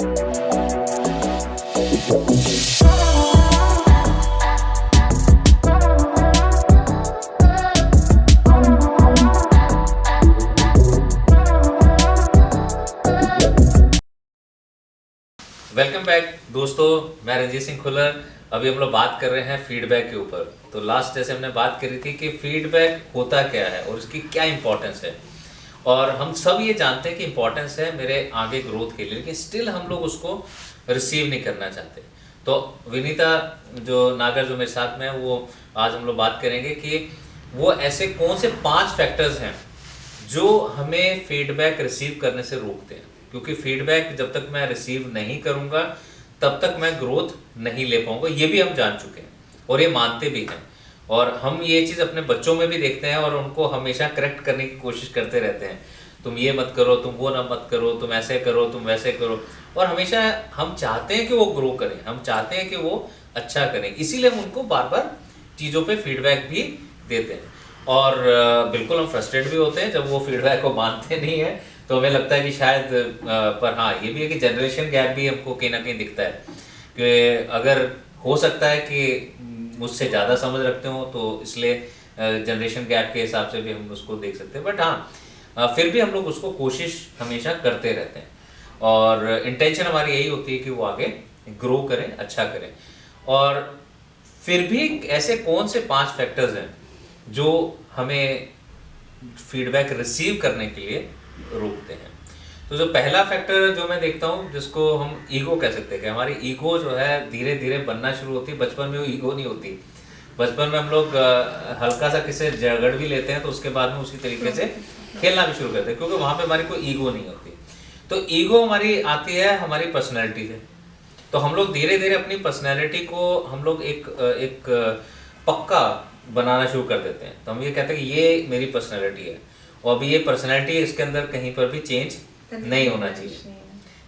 Welcome back दोस्तों, मैं रंजीत सिंह खुल्लर। अभी हम लोग बात कर रहे हैं फीडबैक के ऊपर। तो लास्ट जैसे हमने बात करी थी कि फीडबैक होता क्या है और उसकी क्या इंपॉर्टेंस है, और हम सब ये जानते हैं कि इंपॉर्टेंस है मेरे आगे ग्रोथ के लिए, लेकिन स्टिल हम लोग उसको रिसीव नहीं करना चाहते। तो विनीता जो नागर जो मेरे साथ में है, वो आज हम लोग बात करेंगे कि वो ऐसे कौन से 5 फैक्टर्स हैं जो हमें फीडबैक रिसीव करने से रोकते हैं। क्योंकि फीडबैक जब तक मैं रिसीव नहीं करूंगा तब तक मैं ग्रोथ नहीं ले पाऊंगा, ये भी हम जान चुके हैं और ये मानते भी हैं। और हम ये चीज़ अपने बच्चों में भी देखते हैं और उनको हमेशा करेक्ट करने की कोशिश करते रहते हैं। तुम ये मत करो, तुम वो ना मत करो, तुम ऐसे करो, तुम वैसे करो। और हमेशा हम चाहते हैं कि वो ग्रो करें, हम चाहते हैं कि वो अच्छा करें, इसीलिए हम उनको बार बार चीज़ों पे फीडबैक भी देते हैं। और बिल्कुल हम फ्रस्ट्रेट भी होते हैं जब वो फीडबैक को मानते नहीं है। तो हमें लगता है कि शायद पर हाँ, ये भी है कि जनरेशन गैप भी हमको कहीं ना कहीं दिखता है कि अगर हो सकता है कि मुझसे ज़्यादा समझ रखते हो, तो इसलिए जनरेशन गैप के हिसाब से भी हम उसको देख सकते हैं। बट हाँ, फिर भी हम लोग उसको कोशिश हमेशा करते रहते हैं और इंटेंशन हमारी यही होती है कि वो आगे ग्रो करें, अच्छा करें। और फिर भी ऐसे कौन से 5 फैक्टर्स हैं जो हमें फीडबैक रिसीव करने के लिए रोकते हैं। तो जो पहला फैक्टर जो मैं देखता हूँ, जिसको हम ईगो कह सकते हैं, कि हमारी ईगो जो है धीरे धीरे बनना शुरू होती है। बचपन में वो ईगो नहीं होती। बचपन में हम लोग हल्का सा किसी झगड़ भी लेते हैं तो उसके बाद में उसी तरीके से खेलना भी शुरू करते हैं, क्योंकि वहां पे हमारी कोई ईगो नहीं होती। तो ईगो हमारी आती है हमारी पर्सनैलिटी से। तो हम लोग धीरे धीरे अपनी पर्सनैलिटी को हम लोग एक पक्का बनाना शुरू कर देते हैं। तो हम ये कहते हैं कि ये मेरी पर्सनैलिटी है और अभी ये पर्सनैलिटी इसके अंदर कहीं पर भी चेंज नहीं होना चाहिए।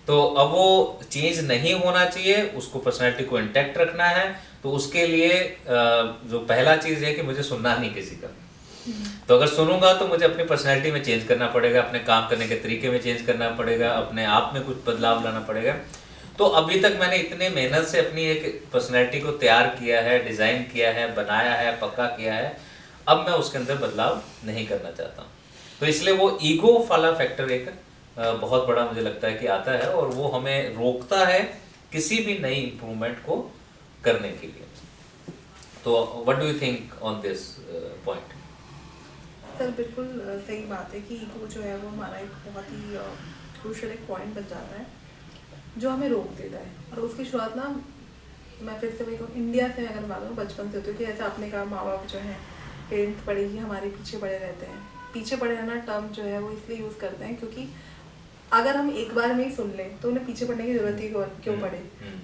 तो अब वो चेंज नहीं होना चाहिए, उसको पर्सनैलिटी को इंटैक्ट रखना है। तो उसके लिए जो पहला चीज़ है कि मुझे सुनना नहीं किसी का। तो अगर सुनूंगा तो मुझे अपनी पर्सनैलिटी में चेंज करना पड़ेगा, अपने काम करने के तरीके में चेंज करना पड़ेगा, अपने आप में कुछ बदलाव लाना पड़ेगा। तो अभी तक मैंने इतने मेहनत से अपनी एक पर्सनैलिटी को तैयार किया है, डिज़ाइन किया है, बनाया है, पक्का किया है, अब मैं उसके अंदर बदलाव नहीं करना चाहता। तो इसलिए वो ईगो वाला फैक्टर एक बहुत बड़ा मुझे लगता है कि आता है और वो हमें रोकता है किसी भी नई इंप्रूवमेंट को करने के लिए। तो what do you think on this point? Sir बिल्कुल सही बात है कि ईगो जो है वो हमारा एक बहुत ही क्रूशियल एक पॉइंट बन जाता है जो हमें रोक देता है। और उसकी शुरुआत ना, मैं फिर से वही कहूँ, इंडिया से अगर बात करूँ, बचपन से होती है कि ऐसा आपने कहा, माँ बाप जो है, पेरेंट्स बड़े ही हमारे पीछे पड़े रहते हैं। पीछे पड़े रहना टर्म जो है वो इसलिए यूज़ करते हैं क्योंकि अगर हम एक बार में ही सुन लें तो उन्हें पीछे पड़ने की जरूरत ही क्यों पड़े।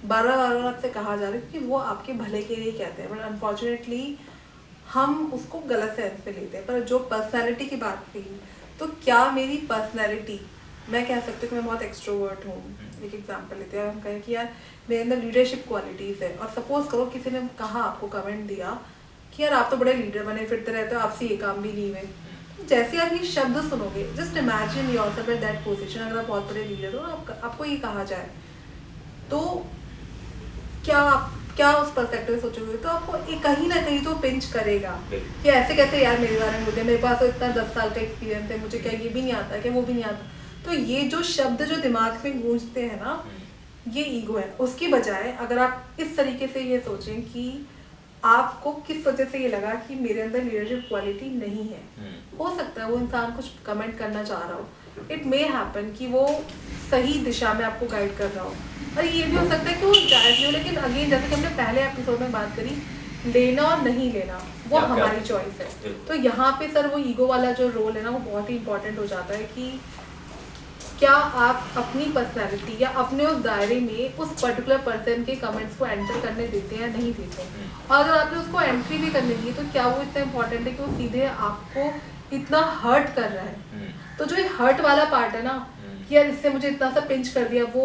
बार बार आपसे कहा जा रहा है क्योंकि वो आपके भले के लिए कहते हैं, बट अनफॉर्चुनेटली हम उसको गलत सेंस पे लेते हैं। पर जो पर्सनैलिटी की बात की, तो क्या मेरी पर्सनैलिटी, मैं कह सकती हूँ कि मैं बहुत एक्सट्रोवर्ट हूँ, एक एग्जांपल लेते हैं, हम कहें कि यार मेरे अंदर लीडरशिप क्वालिटीज़ है, और सपोज करो किसी ने कहा, आपको कमेंट दिया कि यार आप तो बड़े लीडर बने फिरते रहते हो, आपसे ये काम भी नहीं हुए। जैसे आप ये शब्द सुनोगे, just imagine yourself at that position, अगर आप बहुत बड़े लीडर हो, आपको ये कहा जाए, तो क्या उस पर्सपेक्टिव से सोचोगे, तो आपको कहीं ना कहीं तो पिंच करेगा कि ऐसे कैसे यार मेरे बारे में बोलते हैं, मेरे पास तो इतना 10 साल का एक्सपीरियंस है, मुझे क्या ये भी नहीं आता, क्या वो भी नहीं आता। तो ये जो शब्द जो दिमाग में गूंजते हैं ना, ये ईगो है। उसकी बजाय अगर आप इस तरीके से ये सोचें कि आपको किस वजह से ये लगा कि मेरे अंदर लीडरशिप क्वालिटी नहीं है, हो सकता है वो इंसान कुछ कमेंट करना चाह रहा हो, इट मे हैपन कि वो सही दिशा में आपको गाइड कर रहा हो, और ये भी हो सकता है कि वो जायज़ नहीं हो। लेकिन अगेन, जैसे कि हमने पहले एपिसोड में बात करी, लेना और नहीं लेना वो हमारी चॉइस है। तो यहाँ पे सर वो ईगो वाला जो रोल है ना, वो बहुत ही इंपॉर्टेंट हो जाता है कि क्या आप अपनी पर्सनैलिटी या अपने उस दायरे में उस पर्टिकुलर पर्सन के कमेंट्स को एंटर करने देते हैं या नहीं देते हैं। और अगर आपने उसको एंट्री भी करने दी, तो क्या वो इतना इम्पोर्टेंट है कि वो सीधे आपको इतना हर्ट कर रहा है। तो जो ये हर्ट वाला पार्ट है ना, कि यार इससे मुझे इतना सा पिंच कर दिया, वो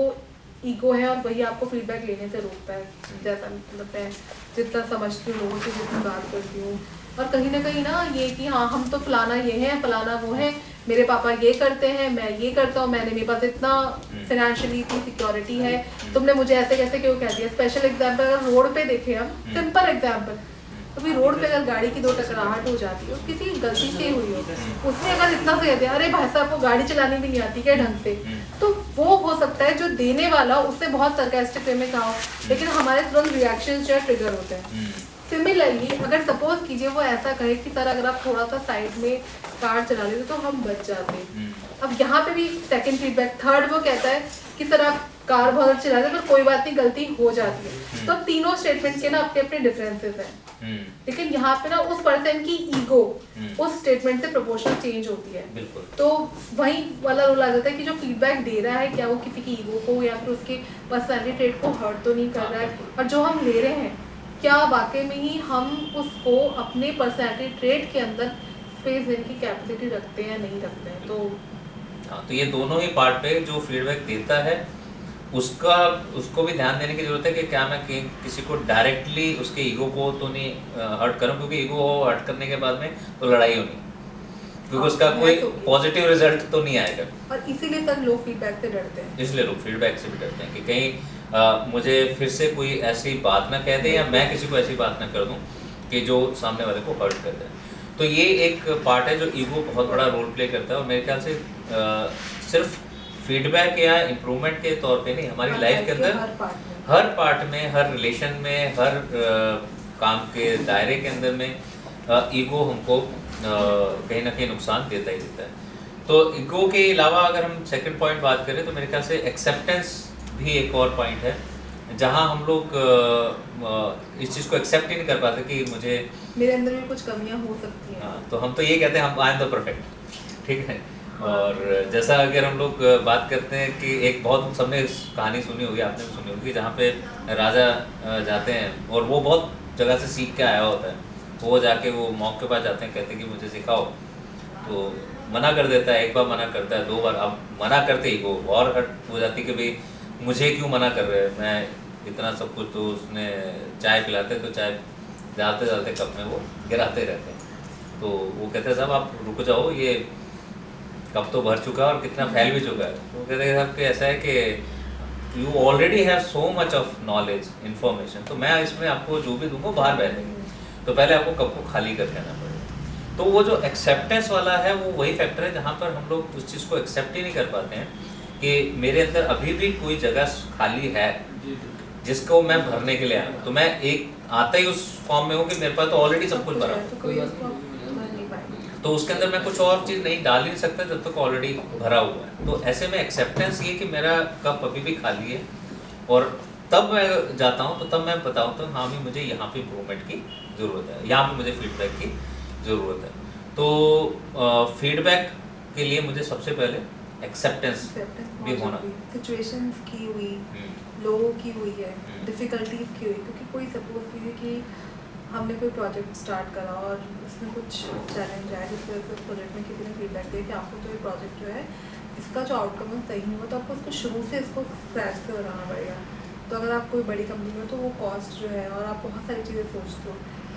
ईगो है और वही आपको फीडबैक लेने से रोकता है, जैसा मतलब मैं जितना समझती हूँ लोगों से, जितनी बात करती हूँ। और कहीं ना कहीं ना ये कि हाँ हम तो फलाना ये है फलाना वो है, मेरे पापा ये करते हैं मैं ये करता हूँ, मैंने मेरे पास इतना फाइनेंशियली इतनी सिक्योरिटी है, तुमने मुझे ऐसे कैसे क्यों कह दिया। स्पेशल एग्जाम्पल अगर रोड पे देखे हम, सिंपल एग्जाम्पल, अभी रोड पे अगर गाड़ी की दो टकराहट हो जाती है, किसी गलती से हुई हो, उसने अगर इतना से दिया अरे भाई साहब को गाड़ी चलानी भी नहीं आती क्या ढंग से, तो वो हो सकता है जो देने वाला उससे बहुत सरकास्टिक वे में कहा हो, लेकिन हमारे तुरंत रिएक्शन जो है ट्रिगर होते हैं। सिमिलरली अगर सपोज कीजिए वो ऐसा कहे कि सर अगर आप थोड़ा सा साइड में कार चला लेते तो हम बच जाते। अब यहाँ पे भी सेकंड फीडबैक, थर्ड वो कहता है कि सर आप कार बहुत अच्छी चलाते हैं पर कोई बात नहीं गलती हो जाती है। तो तीनों स्टेटमेंट के ना अपने अपने डिफरेंसेस हैं, लेकिन यहाँ पे ना उस पर्सन की ईगो उस स्टेटमेंट से प्रोपोर्शनल चेंज होती है। तो वही वाला रोल आ जाता है कि जो फीडबैक दे रहा है क्या वो किसी की ईगो को या फिर उसके पर्सनैलिटी ट्रेट को हर्ट तो नहीं कर रहा है, और जो हम ले रहे हैं क्या वाकई में ही हम उसको अपने पर्सनैलिटी ट्रेट के अंदर स्पेस देने की कैपेसिटी रखते हैं या नहीं रखते हैं। तो हाँ, तो ये दोनों ही पार्ट पे जो फीडबैक देता है उसको भी ध्यान देने की जरूरत है कि क्या मैं किसी को डायरेक्टली उसके ईगो को तो नहीं हर्ट करूं, क्योंकि ईगो हर्ट करने के बाद में तो लड़ाई होनी, क्योंकि उसका कोई पॉजिटिव रिजल्ट तो नहीं आएगा। और इसीलिए सब लोग फीडबैक से डरते हैं, इसलिए लोग फीडबैक से भी डरते हैं कि कहीं मुझे फिर से कोई ऐसी बात ना कह दे या मैं किसी को ऐसी बात ना कर दूं कि जो सामने वाले को हर्ट कर दे। तो ये एक पार्ट है जो ईगो बहुत बड़ा रोल प्ले करता है, और मेरे ख्याल से सिर्फ फीडबैक या इम्प्रूवमेंट के तौर पे नहीं, हमारी लाइफ के अंदर हर पार्ट में, हर रिलेशन में, हर काम के दायरे के अंदर में ईगो हमको कहीं ना कहीं नुकसान देता ही देता है। तो ईगो के अलावा अगर हम सेकंड पॉइंट बात करें तो मेरे ख्याल से एक्सेप्टेंस भी एक और पॉइंट है, जहाँ हम लोग इस चीज़ को एक्सेप्ट ही नहीं कर पाते कि मुझे मेरे अंदर भी कुछ कमियां हो सकती हैं। हाँ, तो हम तो ये कहते हैं हम आई एम द परफेक्ट, ठीक है। और जैसा अगर हम लोग बात करते हैं कि एक बहुत सबने कहानी सुनी होगी, आपने भी सुनी होगी, जहाँ पे राजा जाते हैं और वो बहुत जगह से सीख के आया होता है, तो वो जाके वो मॉन्क के पास जाते हैं, कहते हैं कि मुझे सिखाओ, तो मना कर देता है, एक बार मना करता है, 2 बार, अब मना करते ही वो और हट हो जाती कि भाई मुझे क्यों मना कर रहे हैं, मैं इतना सब कुछ। तो उसने चाय पिलाते तो चाय डालते डालते कप में वो गिराते रहते हैं, तो वो कहते हैं साहब आप रुक जाओ, ये कप तो भर चुका है और कितना फैल भी चुका है। तो वो कहते हैं साहब कि ऐसा है कि you already have so much of knowledge information, तो मैं इसमें आपको जो भी दूंगा बाहर बह देंगे, तो पहले आपको कप को खाली कर लेना पड़ेगा। तो वो जो एक्सेप्टेंस वाला है वो वही फैक्टर है जहाँ पर हम लोग उस चीज़ को एक्सेप्ट ही नहीं कर पाते हैं कि मेरे अंदर अभी भी कोई जगह खाली है जिसको मैं भरने के लिए आया हूँ। तो मैं एक आता ही उस फॉर्म में हूँ कि मेरे पास तो ऑलरेडी सब कुछ भरा, तो उसके अंदर मैं कुछ और चीज़ नहीं डाल ही नहीं सकता जब तक ऑलरेडी भरा हुआ है। तो ऐसे में एक्सेप्टेंस ये कि मेरा कप अभी भी खाली है, और तब मैं जाता हूँ तो तब मैं बताऊँ तो हाँ भी मुझे यहाँ पे इम्प्रूवमेंट की ज़रूरत है, यहाँ पे मुझे फीडबैक की ज़रूरत है। तो फीडबैक के लिए मुझे सबसे पहले एक्सेप्टेंस भी होना, सिचुएशंस की हुई, लोगों की हुई है, डिफ़िकल्टीज की हुई, क्योंकि कोई सपोज कीजिए कि हमने कोई प्रोजेक्ट स्टार्ट करा और उसमें कुछ चैलेंज आया, जिसकी वजह से उस प्रोजेक्ट में किसी ने फीडबैक दिया कि आपको तो ये प्रोजेक्ट जो है इसका जो आउटकम है सही नहीं हुआ, तो आपको उसको शुरू से इसको स्क्रैच से बनाना पड़ेगा। तो अगर आप कोई बड़ी कंपनी में तो वो कॉस्ट जो है और आप बहुत सारी चीज़ें सोचते हो,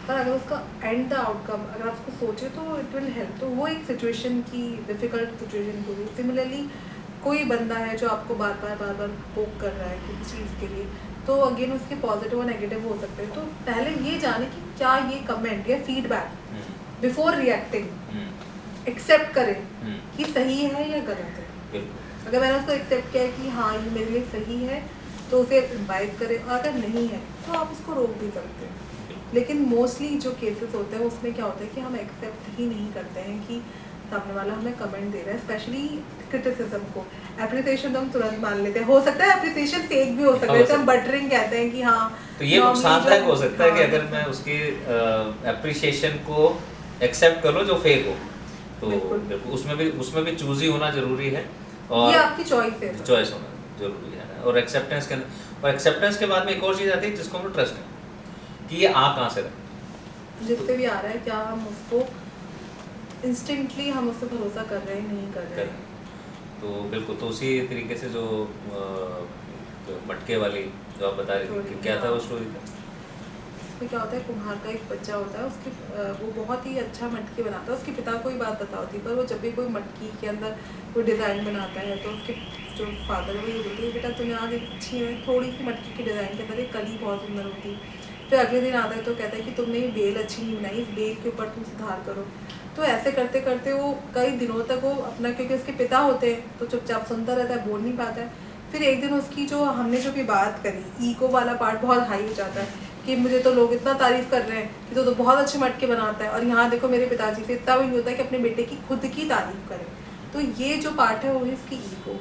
पर अगर उसका एंड द आउटकम अगर आप उसको सोचे तो इट विल हेल्प। तो वो एक सिचुएशन की डिफ़िकल्ट सिचुएशन की हुई। सिमिलरली कोई बंदा है जो आपको बार बार पोक कर रहा है किसी चीज़ के लिए, तो अगेन उसके पॉजिटिव और नेगेटिव हो सकते हैं। तो पहले ये जाने कि क्या ये कमेंट या फीडबैक बिफोर रिएक्टिंग एक्सेप्ट करें कि सही है या गलत है। अगर मैंने उसको एक्सेप्ट किया कि हाँ ये मेरे लिए सही है तो उसे इन्वाइट करें, और अगर नहीं है तो आप उसको रोक भी सकते हैं। लेकिन मोस्टली जो केसेस होते हैं उसमें क्या होता है कि हम एक्सेप्ट ही नहीं करते हैं कि सामने वाला हमें कमेंट दे रहा है, स्पेशली क्रिटिसिज्म को। एप्रिसिएशन तो हम तुरंत मान लेते हैं, हो सकता है एप्रिसिएशन फेक भी हो सकता है, हम बटरिंग कहते हैं कि हाँ तो ये नुकसानदायक हो सकता है कि अगर मैं उसकी एप्रिसिएशन को एक्सेप्ट कर लो जो फेक हो, तो उसमें भी चूजी होना जरूरी है, और ये आपकी चॉइस है, चॉइस होना जरूरी है। और एक्सेप्टेंस के अंदर, और एक्सेप्टेंस के बाद में एक और चीज़ आती है जिसको हम ट्रस्ट है कि ये आ कहाँ से रहा है, जिससे भी आ रहा है, क्या हम उसको इंस्टिंक्टली हम उससे भरोसा कर रहे हैं नहीं कर रहे हैं। तो बिल्कुल, तो उसी तरीके से जो जो मटके वाली जो आप बता रही थी कि क्या था वो स्टोरी का? उसमें क्या होता है, कुम्हार का एक बच्चा होता है, उसके वो बहुत ही अच्छा मटके बनाता है। उसके पिता को ही बात पता होती है, पर वो जब भी कोई मटकी के अंदर कोई डिज़ाइन बनाता है तो उसके जो फादर है वो ये बोलते हैं, बेटा तूने आज एक अच्छी है थोड़ी सी मटकी के डिज़ाइन के अंदर एक कली बहुत सुंदर होती है। फिर अगले दिन आता है तो कहता है कि तुमने ये बेल अच्छी नहीं बनाई, इस बेल के ऊपर तुम सुधार करो। तो ऐसे करते करते वो कई दिनों तक वो अपना, क्योंकि उसके पिता होते हैं तो चुपचाप सुनता रहता है, बोल नहीं पाता है। फिर एक दिन उसकी जो हमने जो भी बात करी, ईगो वाला पार्ट बहुत हाई हो जाता है कि मुझे तो लोग इतना तारीफ कर रहे हैं कि तो बहुत अच्छे मटके बनाता है, और यहाँ देखो मेरे पिताजी से इतना भी नहीं होता है कि अपने बेटे की खुद की तारीफ करें। तो ये जो पार्ट है वो है इसकी ईगो।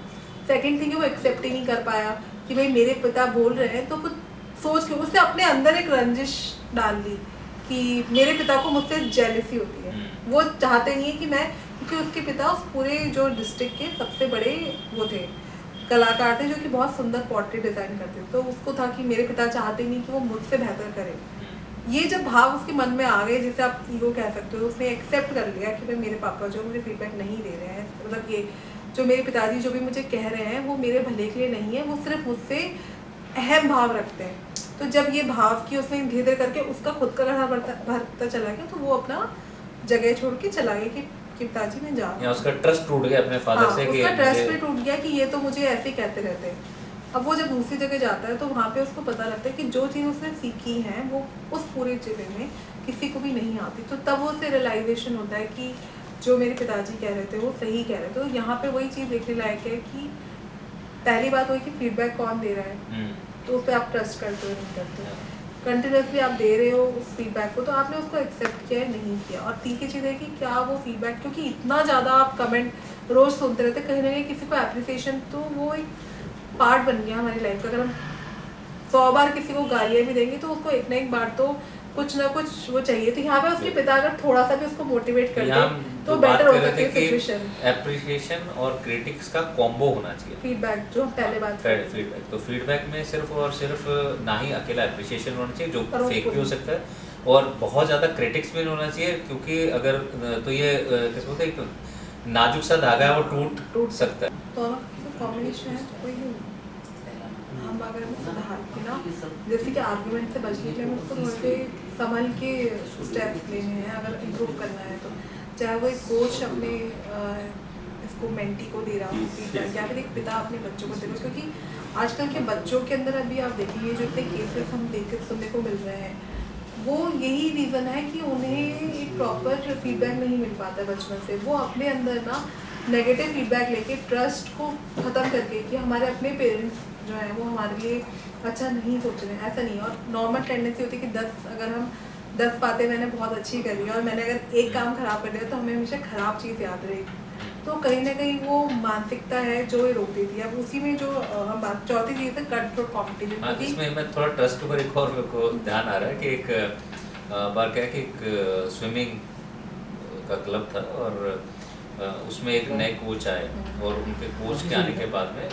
सेकेंड थिंग है वो एक्सेप्ट ही नहीं कर पाया कि भाई मेरे पिता बोल रहे हैं, तो कुछ सोच के उसने अपने अंदर एक रंजिश डाल ली कि मेरे पिता को मुझसे जेलसी होती है। वो चाहते नहीं है कि मैं, क्योंकि उसके पिता उस पूरे जो डिस्ट्रिक्ट के सबसे बड़े वो थे, कलाकार थे, जो कि बहुत सुंदर पोर्ट्रेट डिज़ाइन करते थे। तो उसको था कि मेरे पिता चाहते नहीं कि वो मुझसे बेहतर करे। ये जब भाव उसके मन में आ गए, जिसे आप ईगो कह सकते हो, उसने एक्सेप्ट कर लिया कि भाई मेरे पापा जो मुझे फीडबैक नहीं दे रहे हैं, मतलब ये जो मेरे पिताजी जो भी मुझे कह रहे हैं वो मेरे भले के लिए नहीं है, वो सिर्फ मुझसे अहम भाव रखते हैं। तो जब ये भाव की उसने धीरे धीरे करके उसका खुद का गढ़ा भरता चला गया, तो वो अपना जगह छोड़ के चला गया कि पिताजी मैं जा रहा हूं। उसका ट्रस्ट टूट गया अपने फादर से कि उसका ट्रस्ट भी टूट गया कि ये तो मुझे ऐसे ही कहते रहते हैं। अब वो जब दूसरी जगह जाता है तो वहाँ पे उसको पता लगता है कि जो चीज़ उसने सीखी है वो उस पूरे जिले में किसी को भी नहीं आती। तो तब वो उसे रियलाइजेशन होता है कि जो मेरे पिताजी कह रहे थे वो सही कह रहे थे। तो यहाँ पे वही चीज़ देखने लायक है कि पहली बात वही कि फीडबैक कौन दे रहा है, तो उस पर आप ट्रस्ट करते हो नहीं करते हो। कंटिन्यूसली आप दे रहे हो उस फीडबैक को, तो आपने उसको एक्सेप्ट किया है नहीं किया। और तीसरी चीज़ है कि क्या वो फीडबैक, क्योंकि इतना ज़्यादा आप कमेंट रोज़ सुनते रहते, कहीं ना कहीं किसी को एप्रिसिएशन, तो वो एक पार्ट बन गया हमारी लाइफ का। अगर हम 100 बार किसी को गालियाँ भी देंगे तो उसको एक ना एक बार तो कुछ ना कुछ वो चाहिए। तो यहाँ पे उसके पिता अगर थोड़ा सा भी उसको मोटिवेट कर दे तो बेटर हो सकती है सिचुएशन। एप्रिसिएशन और क्रिटिक्स का कॉम्बो होना चाहिए। फीडबैक जो हम पहले बात फीडबैक, तो फीडबैक में सिर्फ और सिर्फ ना ही अकेला एप्रिसिएशन होना चाहिए जो फेक भी हो सकता है, और बहुत ज़्यादा क्रिटिक्स भी होना चाहिए, क्योंकि अगर तो ये किस बोलते हैं, नाजुक सा धागा है वो टूट सकता है। तो कॉम्बिनेशन है कोई हम अगर सुधार के ना, जैसे कि आर्गुमेंट से बचने के लिए हमें उसको थोड़े संभल के स्टेप्स लेने हैं अगर इम्प्रूव करना है। तो चाहे वो एक कोच अपने इसको मेंटी को दे रहा हो फीडबैक, या फिर एक पिता अपने बच्चों को दे रहा हो, क्योंकि आजकल के बच्चों के अंदर अभी आप देखेंगे जो इतने केसेस हम देखते सुनने को मिल रहे हैं, वो यही रीज़न है कि उन्हें एक प्रॉपर फीडबैक नहीं मिल पाता है बचपन से। वो अपने अंदर ना नेगेटिव फीडबैक लेके ट्रस्ट को ख़त्म करके कि हमारे अपने पेरेंट्स जो है वो हमारे लिए अच्छा नहीं सोच रहे हैं, ऐसा नहीं। और नॉर्मल टेंडेंसी होती है कि 10 अगर हम 10 बातें मैंने बहुत अच्छी करी और मैंने अगर एक काम खराब कर दिया तो हमें हमेशा ख़राब चीज़ याद रहेगी। तो कहीं ना कहीं वो मानसिकता है जो ये रोक देती है। अब उसी में जो हम बात, चौथी चीज़ है कट थ्रू कॉम्पिटिशन। इसमें मैं थोड़ा ट्रस्ट के ऊपर एक और मेरे को ध्यान आ रहा है कि एक बार क्या है कि एक स्विमिंग का क्लब था और उसमें एक नए कोच आए और उनके कोच के आने के बाद में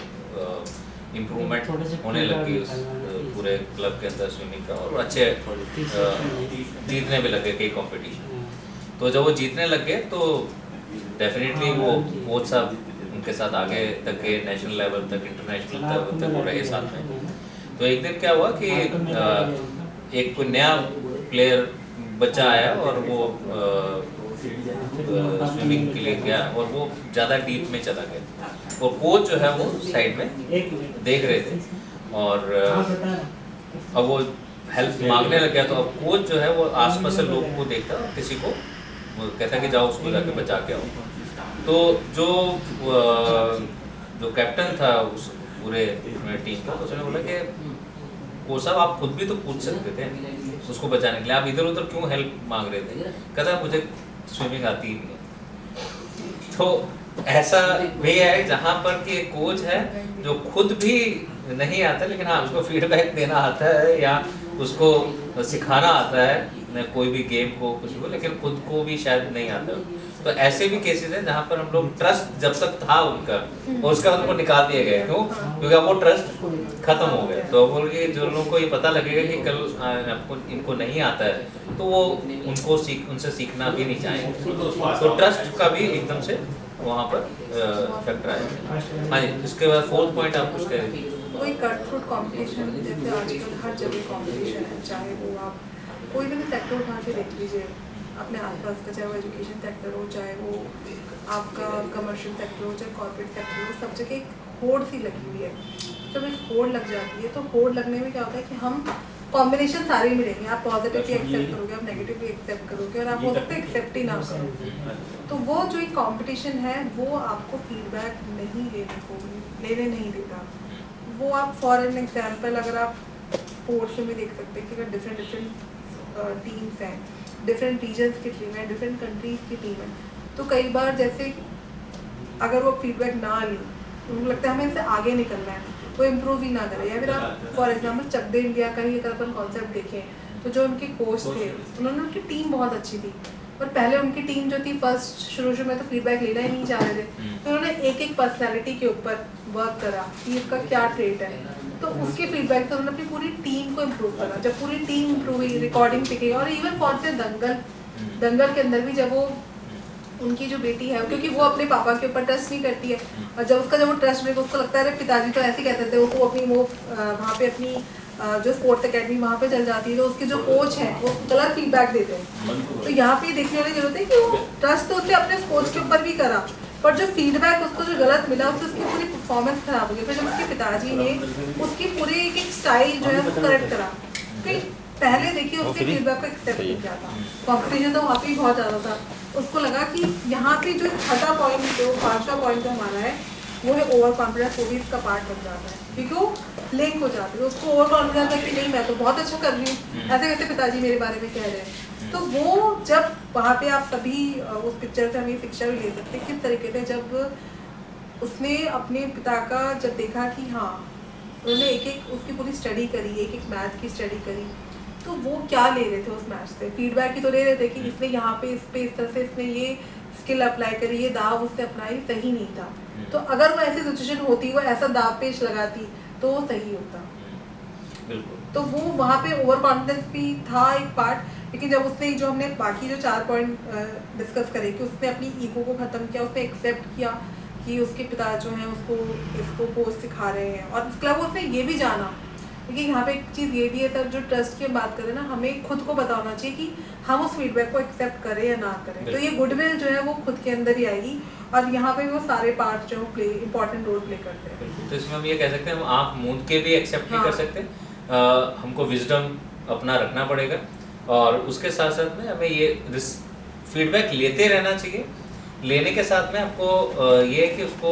इम्प्रूवमेंट होने लगी उस पूरे क्लब के अंदर स्विमिंग का, और अच्छे जीतने भी लगे कई कंपटीशन। तो जब वो जीतने लगे तो डेफिनेटली वो कोच साहब उनके साथ आगे तक गए, नेशनल लेवल तक, इंटरनेशनल लेवल तक वो रहे साथ में। तो एक दिन क्या हुआ कि एक कोई नया प्लेयर बच्चा आया और वो स्विमिंग के लिए गया और वो ज़्यादा डीप में चला गया, और कोच जो है वो साइड में देख रहे थे, और अब वो हेल्प मांगने लग गया। तो अब कोच जो है वो आसपास से लोगों को देखता और किसी को वो कहता कि जाओ उसको जाके बचा के आओ। तो जो कैप्टन था उस पूरे टीम का, उसने बोला कि कोच साहब आप खुद भी तो पूछ सकते थे उसको बचाने के लिए, आप इधर उधर क्यों हेल्प मांग रहे थे? कहता मुझे स्विमिंग आती ही नहीं है। तो ऐसा भी है जहाँ पर कि एक कोच है जो खुद भी नहीं आता, लेकिन हाँ उसको फीडबैक देना आता है या उसको सिखाना आता है कोई भी गेम को कुछ को, लेकिन खुद को भी शायद नहीं आता। तो ऐसे भी केसेस हैं जहाँ पर हम लोग ट्रस्ट जब तक था उनका और उसका उनको निकाल दिया गया, क्यों? क्योंकि अब वो ट्रस्ट खत्म हो गया। तो बोल के जो लोगों को ये पता लगेगा कि कल आपको इनको नहीं आता है तो वो उनसे सीखना भी नहीं चाहेंगे। तो ट्रस्ट का भी एकदम से वहाँ पर फैक्टर आएगा। हाँ जी, इसके बाद 4th पॉइंट आप कुछ कह रहे थे? कोई कट थ्रू कंपटीशन जैसे आजकल हर जगह कंपटीशन है, चाहे वो आप कोई भी सेक्टर उठा के देख लीजिए अपने आसपास का, चाहे वो एजुकेशन सेक्टर हो, चाहे वो आपका कमर्शियल सेक्टर हो, चाहे कॉर्पोरेट सेक्टर हो, सब जगह एक होड़ सी लगी हुई है। जब एक होड़ लग जाती है तो होड़ लगने में क्या होता है कि हम कॉम्बिनेशन सारे ही मिलेंगे, आप पॉजिटिव भी एक्सेप्ट करोगे, आप नेगेटिव भी एक्सेप्ट करोगे, और आप हो सकता है एक्सेप्ट ही ना करो। तो वो जो एक कंपटीशन है वो आपको फीडबैक लेने नहीं देता। वो आप फॉर एन एग्जांपल अगर आप स्पोर्ट्स में भी देख सकते हैं कि अगर डिफरेंट टीम्स हैं, डिफरेंट रीजन्स की टीम है, डिफरेंट कंट्रीज की टीम है, तो कई बार जैसे अगर वो फीडबैक ना लें, उनको लगता है हमें इससे आगे निकलना है, वो इम्प्रूव ही ना करे। या फिर आप for example Chak De India का ही अगर अपन कॉन्सेप्ट देखें, तो जो उनके कोच थे उन्होंने, उनकी टीम बहुत अच्छी थी, और पहले उनकी टीम जो थी फर्स्ट शुरू में तो फीडबैक लेना ही नहीं चाह रहे थे, तो उन्होंने एक एक पर्सनैलिटी के ऊपर वर्क करा कि इसका क्या ट्रेट है, तो उसके फीडबैक से उन्होंने अपनी पूरी टीम को इम्प्रूव करा। जब पूरी टीम इम्प्रूव हुई, रिकॉर्डिंग पे गई, और इवन कौन से दंगल के अंदर भी जब वो उनकी जो बेटी है, क्योंकि वो अपने पापा के ऊपर ट्रस्ट नहीं करती है, और जब वो ट्रस्ट ब्रेक, उसको लगता है अरे पिताजी तो ऐसे कहते थे, वो अपनी वहाँ पे अपनी जो स्पोर्ट्स एकेडमी वहाँ पे चल जाती है, तो उसके जो कोच हैं वो गलत फीडबैक देते हैं। तो यहाँ पे देखने वाली जरूरत है कि वो ट्रस्ट तो उसने अपने कोच के ऊपर भी करा, पर जो फीडबैक उसको जो गलत मिला उससे उसकी पूरी परफॉर्मेंस खराब हो गई। फिर जब उसके पिताजी ने उसकी पूरी एक स्टाइल जो है वो करेक्ट करा, फिर पहले देखिए उसके फीडबैक को एक्सेप्ट नहीं किया था, कॉम्पिटिशन तो वहाँ पे बहुत ज़्यादा था, उसको लगा कि यहाँ पे जो छठा पॉइंट, जो पांचवा पॉइंट जो हमारा है वो है ओवर कॉन्फिडेंस, वो भी इसका पार्ट बन जाता है, क्योंकि वो लिंक हो जाती है, उसको ओवर कॉन्फिडेंस है कि नहीं मैं तो बहुत अच्छा कर रही हूँ, ऐसे कैसे पिताजी मेरे बारे में कह रहे हैं। तो वो जब वहाँ पे आप सभी उस पिक्चर से हमें शिक्षा भी ले सकते हैं किस तरीके से, जब उसने अपने पिता का जब देखा कि हाँ उन्होंने एक एक उसकी पूरी स्टडी करी, एक एक मैथ की स्टडी करी, तो वो क्या ले रहे थे उस मैच से, फीडबैक ही तो ले रहे थे कि इसने यहाँ पे इस तरह से इसने ये स्किल अप्लाई करी, ये दाव उसने अपनाई, सही नहीं था। तो अगर वो ऐसी सिचुएशन होती, वो ऐसा दाव पेश लगाती तो वो सही होता। तो वो वहाँ पे ओवर कॉन्फिडेंस भी था एक पार्ट, लेकिन जब उसने जो हमने बाकी जो 4 पॉइंट डिस्कस करे कि उसने अपनी ईगो को ख़त्म किया, उसने एक्सेप्ट किया कि उसके पिता जो हैं उसको इसको कोच सिखा रहे हैं, और उसके अलावा उसने ये भी जाना, क्योंकि यहाँ पे एक चीज़ ये भी है, सर जो ट्रस्ट की बात करें ना, हमें खुद को पता होना चाहिए कि हम उस फीडबैक को एक्सेप्ट करें या ना करें, तो ये गुडविल जो है वो खुद के अंदर ही आएगी, और यहाँ पे वो सारे पार्ट जो है इंपॉर्टेंट रोल प्ले करते हैं। तो इसमें हम ये कह सकते हैं, हम आँख मूंद के भी एक्सेप्ट नहीं कर सकते, हमको विजडम अपना रखना पड़ेगा, और उसके साथ साथ में हमें ये फीडबैक लेते रहना चाहिए। लेने के साथ में आपको ये है कि उसको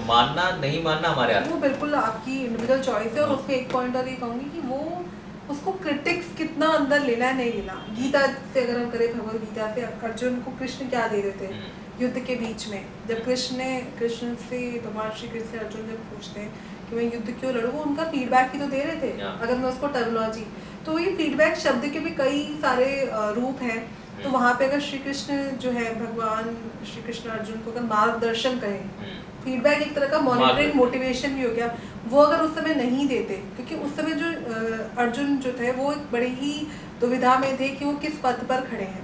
मानना नहीं मानना हमारे हाथ, वो बिल्कुल आपकी इंडिविजुअल चॉइस है। और उसमें एक पॉइंट और ये कहूँगी कि वो उसको क्रिटिक्स कितना अंदर लेना है नहीं लेना। गीता से अगर हम करें, भगवद गीता से अर्जुन को कृष्ण क्या दे रहे थे युद्ध के बीच में, जब कृष्ण से भगवान श्री कृष्ण से अर्जुन जब पूछते हैं कि मैं युद्ध क्यों लड़ूं, वो उनका फीडबैक ही तो दे रहे थे। अगर मैं उसको टर्मिनोलॉजी, तो ये फीडबैक शब्द के भी कई सारे रूप हैं। तो वहाँ पे अगर श्री कृष्ण जो है, भगवान श्री कृष्ण अर्जुन को अगर मार्गदर्शन कहें, फीडबैक एक तरह का मॉनिटरिंग मोटिवेशन भी हो गया, वो अगर उस समय नहीं देते, क्योंकि उस समय जो अर्जुन जो थे वो एक बड़ी ही दुविधा में थे कि वो किस पद पर खड़े हैं।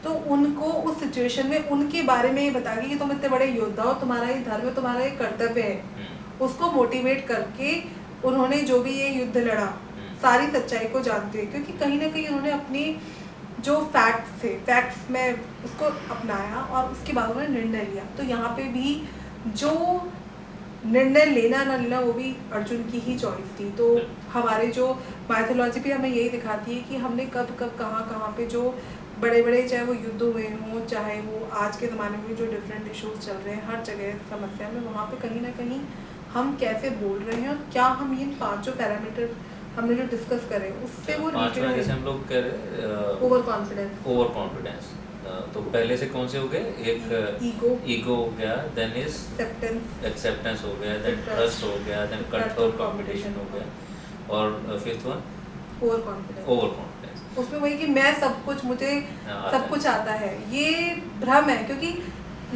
तो उनको उस सिचुएशन में उनके बारे में ये बता कि तुम इतने बड़े योद्धा हो, तुम्हारा ये धर्म है, तुम्हारा ये कर्तव्य है, उसको मोटिवेट करके उन्होंने जो भी ये युद्ध लड़ा सारी सच्चाई को जानते हैं, क्योंकि कहीं ना कहीं उन्होंने अपनी जो फैक्ट्स थे, फैक्ट्स में उसको अपनाया और उसके बाद उन्होंने निर्णय लिया। तो यहाँ पे भी जो निर्णय लेना ना लेना वो भी अर्जुन की ही चॉइस थी। तो हमारे जो माइथोलॉजी भी हमें यही दिखाती है कि हमने कब कब कहाँ पे जो बड़े बड़े चाहे वो युद्ध हुए हों, चाहे वो आज के ज़माने में जो डिफरेंट इशूज़ चल रहे हैं, हर जगह समस्या में, वहाँ पे कहीं ना कहीं हम कैसे बोल रहे हैं और क्या हम ये 5 पैरामीटर हमने जो डिस्कस करे उससे वो जैसे हम लोग कह रहे ओवर कॉन्फिडेंस। तो पहले से कौन से हो गए? एक ईगो हो गया, देन इज एक्सेप्टेंस हो गया, देन ट्रस्ट हो गया, देन कंट्रोल कंपटीशन हो गया, और फिफ्थ वन ओवर कॉन्फिडेंस। उसमें वही कि मैं सब कुछ, मुझे सब कुछ आता है, ये भ्रम है, क्योंकि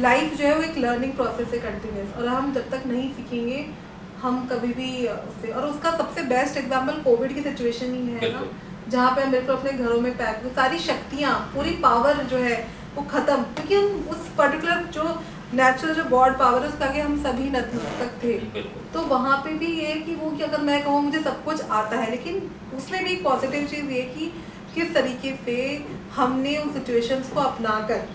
लाइफ जो है वो एक लर्निंग प्रोसेस है कंटिन्यूस, और हम जब तक नहीं सीखेंगे हम कभी भी उससे, और उसका सबसे बेस्ट एग्जांपल कोविड की सिचुएशन ही है ना, जहाँ पे हम बिल्कुल अपने घरों में पैक, वो सारी शक्तियाँ, पूरी पावर जो है वो खत्म, क्योंकि हम उस पर्टिकुलर जो नेचुरल जो गॉड पावर है उसका आगे हम सभी नतमस्तक थे। बिल्कुल। तो वहाँ पे भी ये है कि वो कि अगर मैं कहूँ मुझे सब कुछ आता है, लेकिन उसमें भी एक पॉजिटिव चीज़ ये कि किस तरीके से हमने उन सिचुएशंस को अपना कर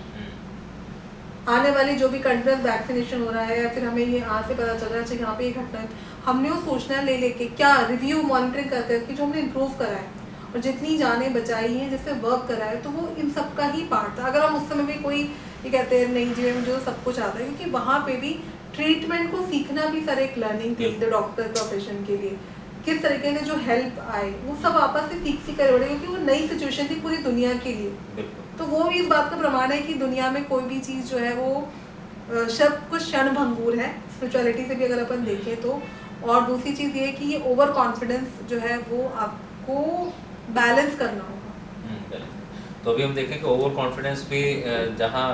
आने वाली जो भी कंटिन्यूस वैक्सीनेशन हो रहा है या फिर हमें ये यहाँ से पता चल रहा है यहाँ पे ये घटना है, हमने वो सोचना ले लेके क्या रिव्यू मॉनिटरिंग करते हैं कि जो हमने इम्प्रूव करा है और जितनी जानें बचाई हैं जिससे वर्क करा है, तो वो इन सब का ही पार्ट था। अगर हम उस समय भी कोई ये कहते हैं नहीं जी मुझे तो सब कुछ आता है, क्योंकि वहाँ पे भी ट्रीटमेंट को सीखना भी सर एक लर्निंग थी द डॉक्टर प्रोफेशन के लिए। किस तरीके से जो हेल्प आए वो सब आपस में सीख कर बढ़े, क्योंकि वो नई सिचुएशन थी पूरी दुनिया के लिए। तो वो भी इस बात का प्रमाण है कि दुनिया में कोई भी चीज़ जो है वो सब कुछ क्षण भंगुर है, स्पिरिचुअलिटी से भी अगर अपन देखें तो। और दूसरी चीज़ ये है कि ये ओवर कॉन्फिडेंस जो है वो आपको बैलेंस करना होगा। तो अभी हम देखें कि ओवर कॉन्फिडेंस भी जहाँ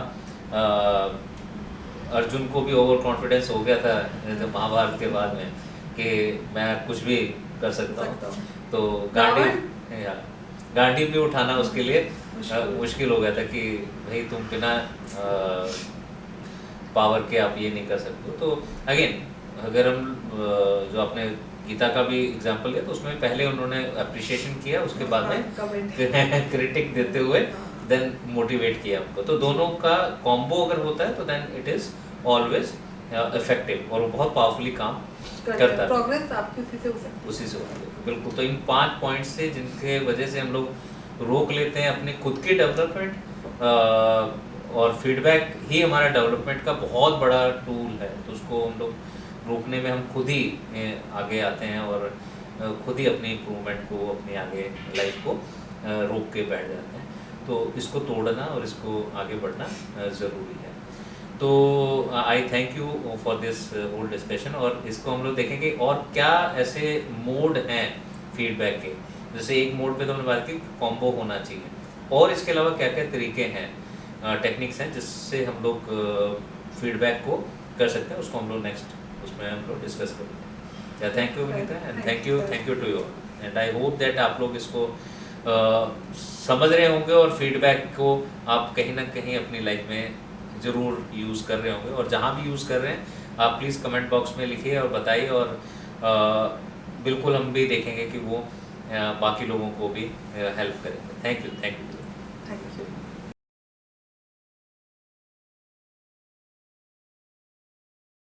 अर्जुन को भी ओवर कॉन्फिडेंस हो गया था जैसे महाभारत के बाद में कि मैं कुछ भी कर सकता हूँ, तो गांडी भी उठाना उसके लिए मुश्किल हो गया था कि भाई तुम बिना पावर के आप ये नहीं कर सकते। तो अगेन अगर हम जो आपने गीता का भी एग्जांपल लिया तो उसमें पहले उन्होंने अप्रिशिएशन किया, उसके बाद में क्रिटिक देते हुए देन मोटिवेट किया हमको। तो दोनों का कॉम्बो अगर होता है तो then it is always effective और वो बहुत पावरफुली काम करता है। प्रोग्रेस आपकी उसी से होती है। बिल्कुल। तो इन 5 पॉइंट्स से जिनके वजह से हम लोग रोक लेते हैं अपने खुद की डेवलपमेंट, और फीडबैक ही हमारा डेवलपमेंट का बहुत बड़ा टूल है। तो उसको हम लोग रोकने में हम खुद ही आगे आते हैं और खुद ही अपनी इम्प्रूवमेंट को, अपनी आगे लाइफ को रोक के बैठ जाते हैं। तो इसको तोड़ना और इसको आगे बढ़ना ज़रूरी है। तो I thank you for this whole discussion. और इसको हम लोग देखेंगे और क्या ऐसे मोड हैं फीडबैक के। जैसे एक मोड पे तो हमने बात की कॉम्बो होना चाहिए, और इसके अलावा क्या क्या तरीके हैं, टेक्निक्स हैं जिससे हम लोग फीडबैक को कर सकते हैं, उसको हम लोग नेक्स्ट उसमें हम लोग डिस्कस करेंगे। या thank you Vinita and thank you to you. And I hope that आप लोग इसको समझ रहे होंगे और फीडबैक को आप कहीं ना कहीं अपनी लाइफ में ज़रूर यूज़ कर रहे होंगे। और जहाँ भी यूज़ कर रहे हैं आप प्लीज़ कमेंट बॉक्स में लिखिए और बताइए, और बिल्कुल हम भी देखेंगे कि वो बाकी लोगों को भी हेल्प करेंगे। Thank you.